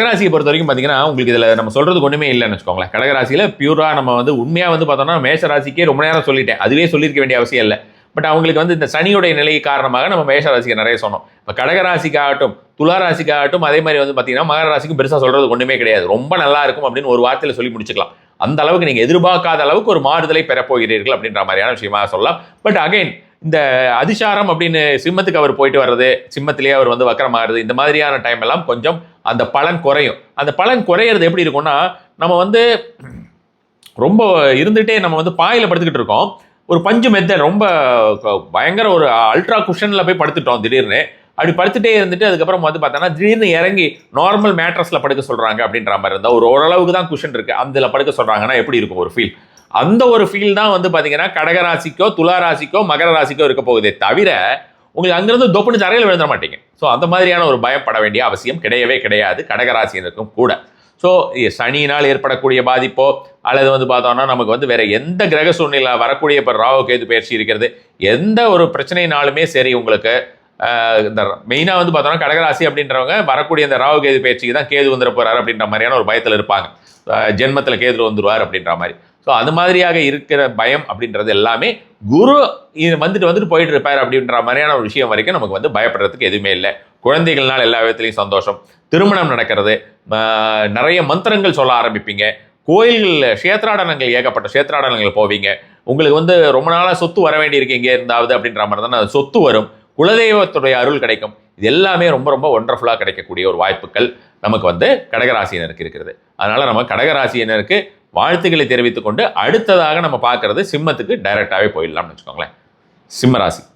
கடகராசியை பொறுத்த வரைக்கும் பார்த்தீங்கன்னா உங்களுக்கு இதில் நம்ம சொல்றதுக்கு ஒன்றுமே இல்லைன்னு வச்சுக்கோங்களேன். கடகராசியில் பியூரா நம்ம வந்து உண்மையாக வந்து பார்த்தோம்னா மேஷராசிக்கே ரொம்ப நேரம் சொல்லிட்டேன், அதுவே சொல்லியிருக்க வேண்டிய அவசியம் இல்லை. பட் அவங்களுக்கு வந்து இந்த சனியுடைய நிலை காரணமாக நம்ம மேஷராசிக்கு நிறைய சொன்னோம். இப்போ கடகராசிக்காகட்டும் துளாராசிக்காகட்டும் அதே மாதிரி வந்து பார்த்தீங்கன்னா மகர ராசிக்கும் பெருசாக சொல்றது ஒன்றுமே கிடையாது. ரொம்ப நல்லா இருக்கும் அப்படின்னு ஒரு வார்த்தையில் சொல்லி முடிச்சுக்கலாம். அந்த அளவுக்கு நீங்கள் எதிர்பார்க்காத அளவுக்கு ஒரு மாறுதலை பெறப்போகிறீர்கள் அப்படின்ற மாதிரியான விஷயமா சொல்லலாம். பட் அகைன் இந்த அதிசாரம் அப்படின்னு சிம்மத்துக்கு அவர் போயிட்டு வர்றது, சிம்மத்திலேயே அவர் வந்து வக்கரமாகிறது, இந்த மாதிரியான டைம் எல்லாம் கொஞ்சம் அந்த பலன் குறையும். அந்த பலன் குறையிறது எப்படி இருக்கும்னா, நம்ம வந்து ரொம்ப இருந்துகிட்டே நம்ம வந்து பாயில் படுத்துக்கிட்டு இருக்கோம். ஒரு பஞ்சு மெத்த ரொம்ப பயங்கர ஒரு அல்ட்ரா குஷனில் போய் படுத்துட்டோம் திடீர்னு. அப்படி படுத்துட்டே இருந்துட்டு அதுக்கப்புறம் வந்து பார்த்தோன்னா திடீர்னு இறங்கி நார்மல் மேட்ரஸில் படுக்க சொல்கிறாங்க அப்படின்ற மாதிரி இருந்தால் ஒரு ஓரளவுக்கு தான் குஷன் இருக்குது, அதில் படுக்க சொல்கிறாங்கன்னா எப்படி இருக்கும் ஒரு ஃபீல்? அந்த ஒரு ஃபீல் தான் வந்து பார்த்தீங்கன்னா கடகராசிக்கோ துளாராசிக்கோ மகர ராசிக்கோ இருக்க போகுதே தவிர உங்களுக்கு அங்கிருந்து தொப்புன்னு தரையில் விழுந்துட மாட்டீங்க. ஸோ அந்த மாதிரியான ஒரு பயப்பட வேண்டிய அவசியம் கிடையவே கிடையாது கடகராசினருக்கும் கூட. ஸோ சனியினால் ஏற்படக்கூடிய பாதிப்போ அல்லது வந்து பார்த்தோம்னா நமக்கு வந்து வேற எந்த கிரக சூழ்நிலை வரக்கூடிய இப்போ ராகு கேது பயிற்சி இருக்கிறது, எந்த ஒரு பிரச்சனைனாலுமே சரி உங்களுக்கு இந்த மெயினாக வந்து பார்த்தோம்னா கடகராசி அப்படின்றவங்க வரக்கூடிய இந்த ராகு கேது பயிற்சிக்கு தான் கேது வந்துட போறாரு அப்படின்ற மாதிரியான ஒரு பயத்தில் இருப்பாங்க. ஜென்மத்தில் கேது வந்துடுவார் அப்படின்ற மாதிரி. ஸோ அது மாதிரியாக இருக்கிற பயம் அப்படின்றது எல்லாமே குரு வந்துட்டு போயிட்டு இருப்பார் அப்படின்ற மாதிரியான ஒரு விஷயம் வரைக்கும் நமக்கு வந்து பயப்படுறதுக்கு எதுவுமே இல்லை. குழந்தைகள்னால் எல்லா விதத்துலையும் சந்தோஷம், திருமணம் நடக்கிறது, நிறைய மந்திரங்கள் சொல்ல ஆரம்பிப்பீங்க, கோயில்களில் கஷேத்ராடனங்கள் ஏகப்பட்ட கஷேத்ராடனங்கள் போவீங்க, உங்களுக்கு வந்து ரொம்ப நாளாக சொத்து வர வேண்டியிருக்கு எங்கே இருந்தாவது அப்படின்ற மாதிரி தானே அது சொத்து வரும், குலதெய்வத்துடைய அருள் கிடைக்கும். இது எல்லாமே ரொம்ப ரொம்ப ஒண்டர்ஃபுல்லாக கிடைக்கக்கூடிய ஒரு வாய்ப்புகள் நமக்கு வந்து கடகராசியினருக்கு இருக்கிறது. அதனால நம்ம கடகராசியினருக்கு வாழ்த்துக்களை தெரிவித்துக் கொண்டு அடுத்ததாக நம்ம பார்க்கறது சிம்மத்துக்கு டைரக்டாகவே போயிடலாம்னு வச்சுக்கோங்களேன். சிம்மராசி